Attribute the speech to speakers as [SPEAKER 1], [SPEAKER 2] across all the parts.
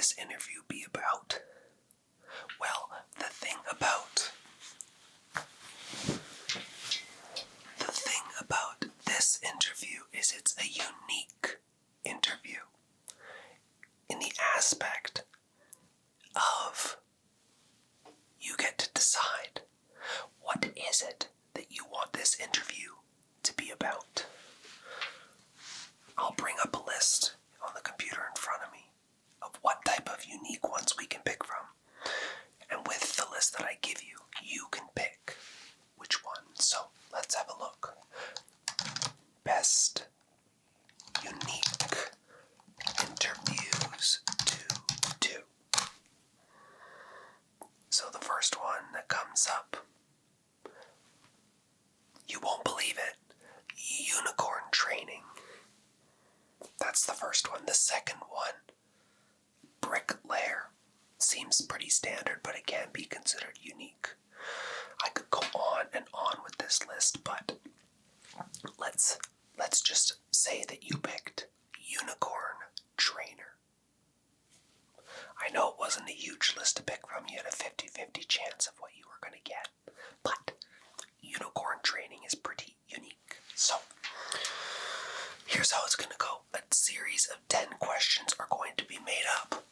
[SPEAKER 1] this interview be about? Well, the thing about this interview is it's a unique interview in the aspect of you get to decide what is it that you want this interview to be about. I'll bring up a list on the computer in front of me of what type of unique ones we can pick from. And with the list that I give you, you can pick which one. So let's have a look. Best unique interviews to do. So the first one that comes up, you won't believe it, unicorn training. That's the first one. The second one, bricklayer. Seems pretty standard, but it can be considered unique. I could go on and on with this list, but let's just say that you picked unicorn trainer. I know it wasn't a huge list to pick from. You had a 50-50 chance of what you were going to get, but unicorn training is pretty unique. So here's how it's going to go. A series of 10 questions are going to be made up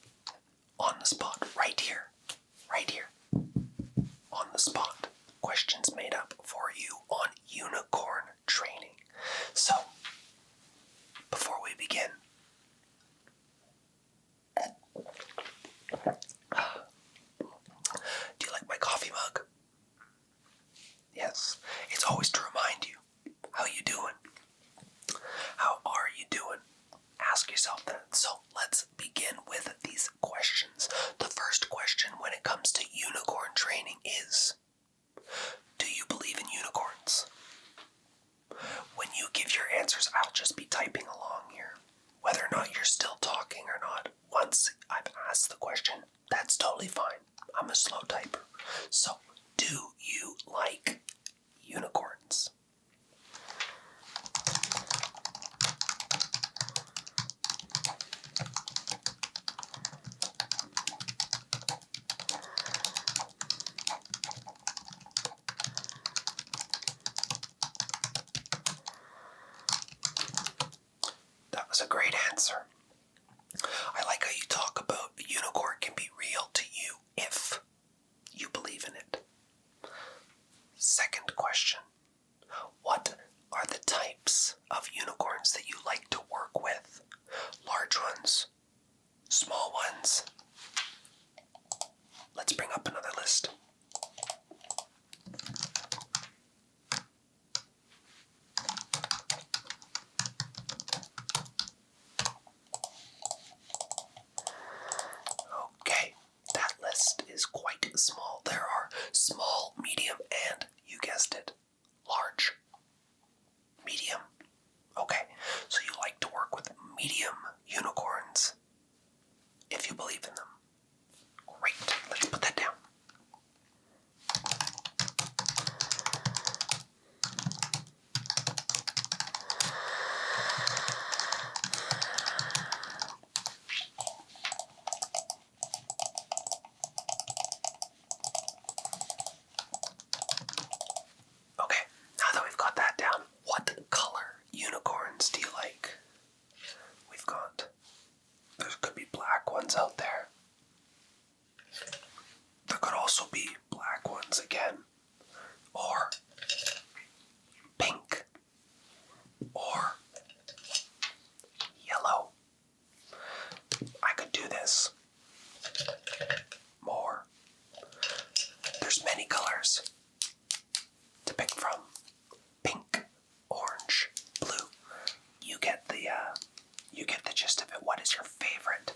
[SPEAKER 1] on the spot, right here, on the spot. Questions made up for you on unicorn training. So, before we begin, do you like my coffee mug? Yes, it's always to remind you, how you doing? How are you doing? Ask yourself that. So let's begin with these questions. The first question when it comes to unicorn training is, do you believe in unicorns? When you give your answers, I'll just be typing along here. Whether or not you're still talking or not, once I've asked the question, that's totally fine. I'm a slow typer. So, do you like unicorns? That was a great answer. I like how you talk about a unicorn can be real to you if you believe in it. Second question. What are the types of unicorns that you like to work with? Large ones? Small ones? Let's bring up another list. Okay, that list is quite small. There are small, medium, and, you guessed it, large. Medium. Okay, so you like to work with medium unicorns if you believe in them. Great, let's put that down. Okay, now that we've got that down, what color unicorns do you like? There could be black ones out there. There could also be black ones again, or pink, or yellow. I could do this more. There's many colors to pick from. Pink, orange, blue. You get the gist of it. What is your favorite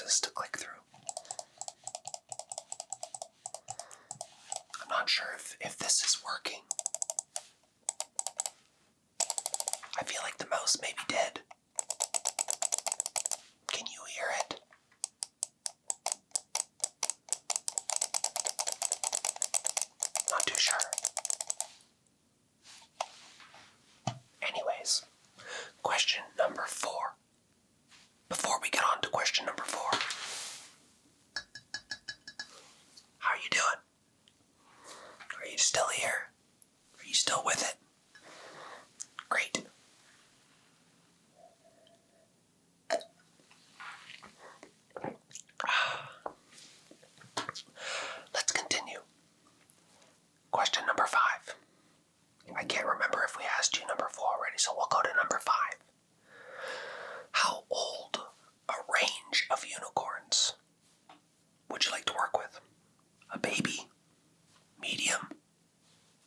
[SPEAKER 1] mouses to click through. I'm not sure if this is working. I feel like the mouse may be dead. Can you hear it? Not too sure. Anyways, question number 4. Before we get on to question number 4, how are you doing? Are you still here? Are you still with it? Great. Let's continue. Question number 5. I can't remember if we asked you number 4 already, so we'll go to number 5. How old a range of unicorns would you like to work with? A baby? Medium?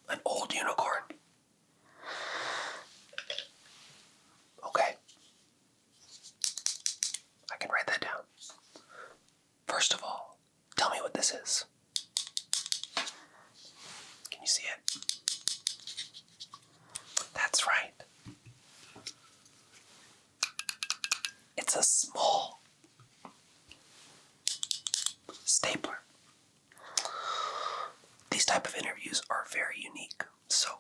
[SPEAKER 1] An old unicorn? Okay. I can write that down. First of all, tell me what this is. Can you see it? That's right. It's a small stapler. These type of interviews are very unique, so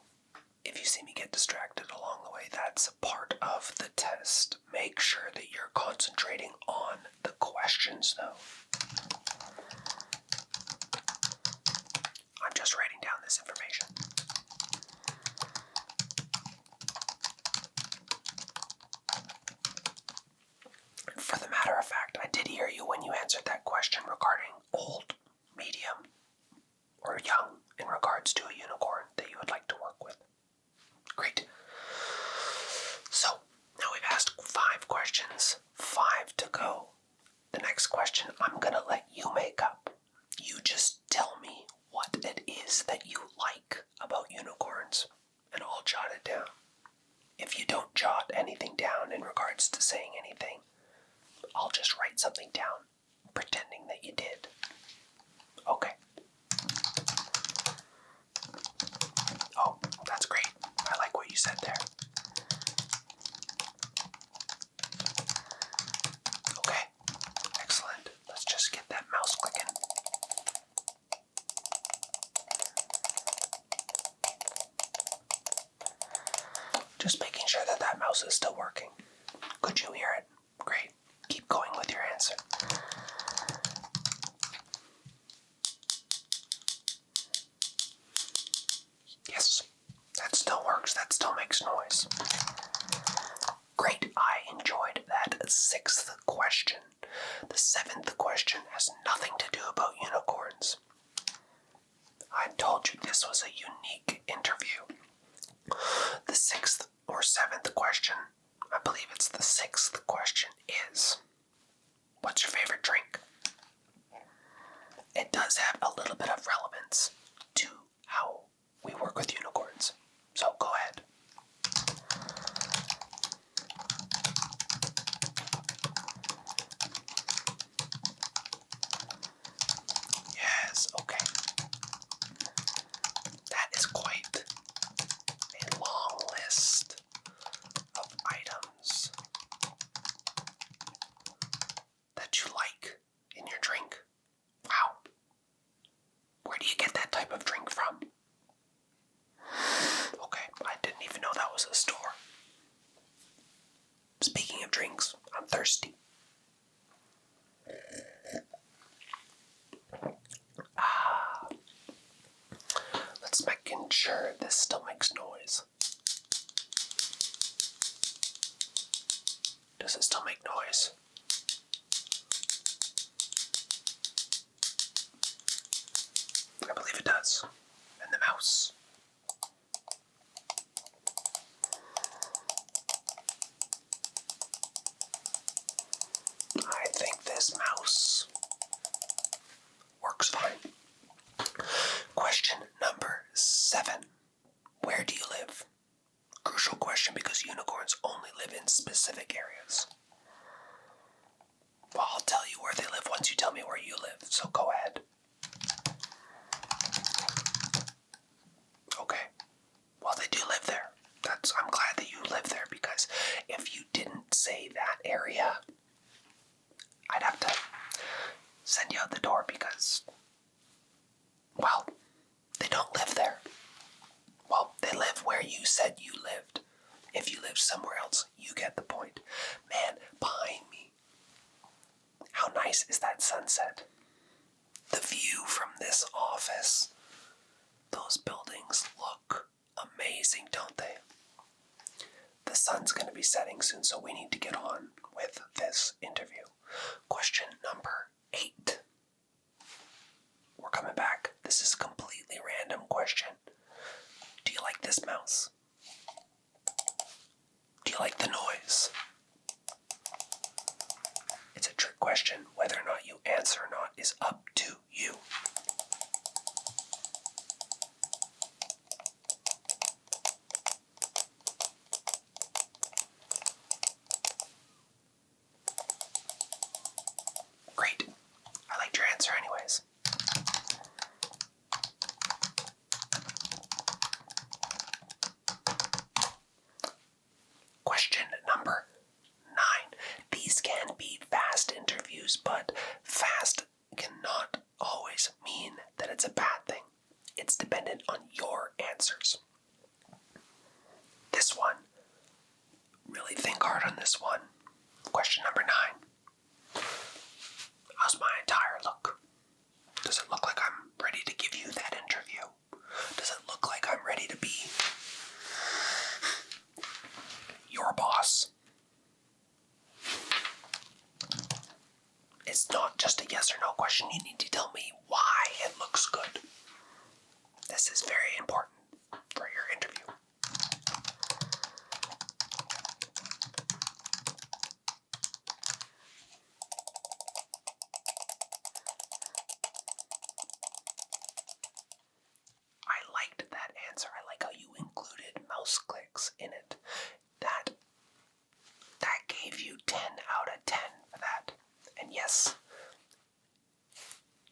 [SPEAKER 1] if you see me get distracted along the way, that's a part of the test. Make sure that you're concentrating on the questions, though. I'm just writing down this information. For the matter of fact, I did hear you when you answered that question regarding old, medium, or young in regards to a unicorn that you would like to work with. Great. So, now we've asked 5 questions, 5 to go. The next question I'm going to let you make up. You just tell me what it is that you like about unicorns, and I'll jot it down. If you don't jot anything down in regards to saying anything, I'll just write something down, pretending that you did. Okay. Oh, that's great. I like what you said there. Okay, excellent. Let's just get that mouse clicking. Just making sure that that mouse is still working. Could you hear it? Great. Keep going with your answer. Yes, that still works. That still makes noise. Great. I enjoyed that 6th question. The 7th question has nothing to do about unicorns. I told you this was a unique interview. The 6th or 7th question, I believe it's the 6th question, is, what's your favorite drink? It does have a little bit of relevance to how we work with unicorns. So go ahead. Yes, okay. That is quite a long list of items that you like in your drink. Wow. Where do you get that type of drink from? Okay, I didn't even know that was a store. Speaking of drinks, I'm thirsty. Let's make sure this still makes noise. Does it still make noise? I believe it does. And the mouse. I think this mouse works fine. Question number 7. Where do you live? Crucial question because unicorns only live in specific areas. Well, I'll tell you where they live once you tell me where you live, so go ahead. Okay. Well, they do live there. I'm glad that you live there, because if you didn't say that area, I'd have to send you out the door because, well, they don't live there. Well, they live where you said you lived. If you lived somewhere else, you get the point. Man, behind me, how nice is that sunset? The view from this office, those buildings look amazing, don't they? The sun's going to be setting soon, so we need to get on with this interview. Question number 8. We're coming back. This is a completely random question. Do you like this mouse? Do you like the noise? It's a trick question. Whether or not you answer or not is up to you. Great. I liked your answer anyways. Question number 9. These can be fast interviews, but fast cannot always mean that it's a bad thing. It's dependent on your answers. This one, really think hard on this one. Question number 9. How's my attire look? Does it look like I'm ready to give you that interview? Does it look like I'm ready to be your boss? It's not just a yes or no question. You need to tell me why it looks good. This is very important for your interview. I liked that answer. I like how you included mouse clicks in it. That gave you 10 out of 10 for that. And yes,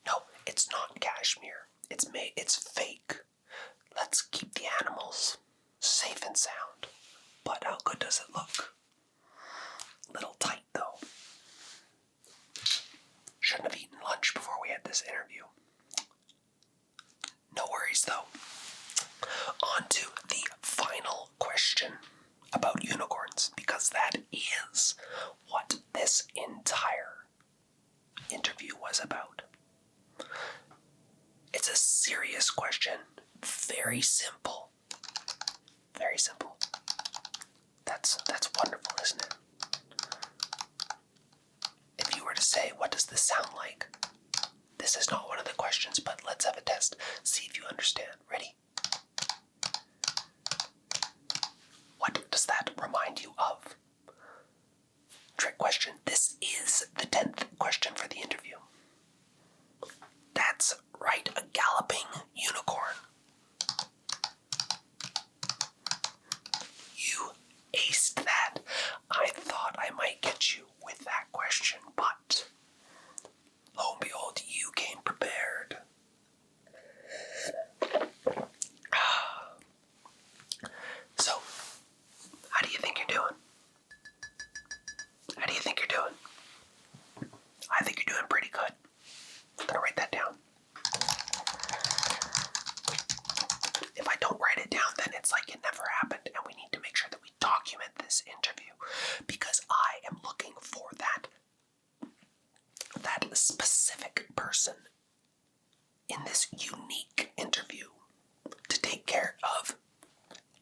[SPEAKER 1] no, it's not cashmere. It's fake. Let's keep the animals safe and sound. But how good does it look? Little tight though. Shouldn't have eaten lunch before we had this interview. No worries though. On to the final question about unicorns, because that is what this entire interview was about. It's a serious question. Very simple. Very simple. That's wonderful, isn't it? If you were to say, what does this sound like? This is not one of the questions, but let's have a test. See if you understand. Ready? What does that remind you of? Trick question. This is the 10th question for the interview. That's right, a galloping unicorn. You aced that. I thought I might get you with that question, but lo and behold, you came prepared. So, how do you think you're doing? How do you think you're doing? I think you're doing pretty good. I'm gonna write that down. If I don't write it down, then it's like it never happened, and we need to make sure that we document this interview, because I am looking for that specific person in this unique interview to take care of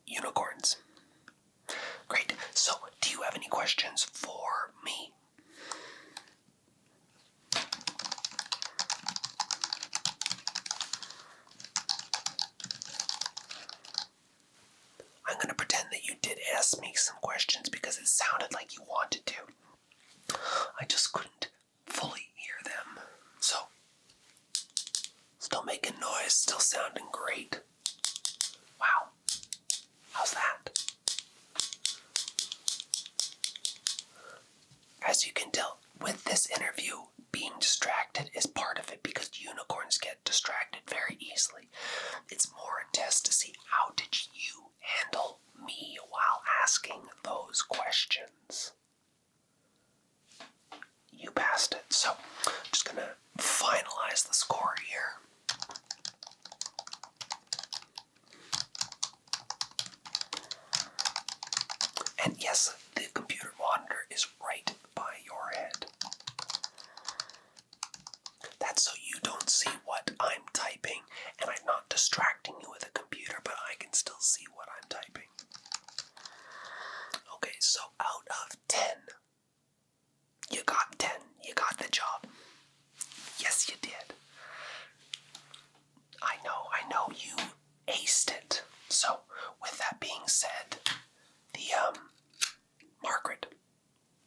[SPEAKER 1] unicorns. Great. So, do you have any questions for me? I'm going to pretend that you did ask me some questions because it sounded like you wanted to. I just couldn't fully hear them. So, still making noise, still sounding great. Wow. How's that? As you can tell, with this interview, being distracted is part of it because unicorns get distracted very easily. It's more a test to see how did you handle me while asking those questions. You passed it. So I'm just going to finalize the score here. And yes, the computer monitor is right by your head. That's so you don't see what I'm typing, and I'm not distracting you with a computer, but I can still see what I'm typing. Okay, so out of 10, you got 10. You got the job. Yes, you did. I know you aced it. So, with that being said, Margaret,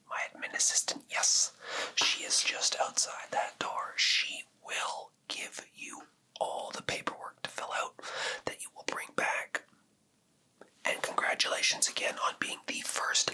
[SPEAKER 1] my admin assistant, yes, she is just outside that door. She will give you all the paperwork to fill out that you will bring back. And congratulations again on being the first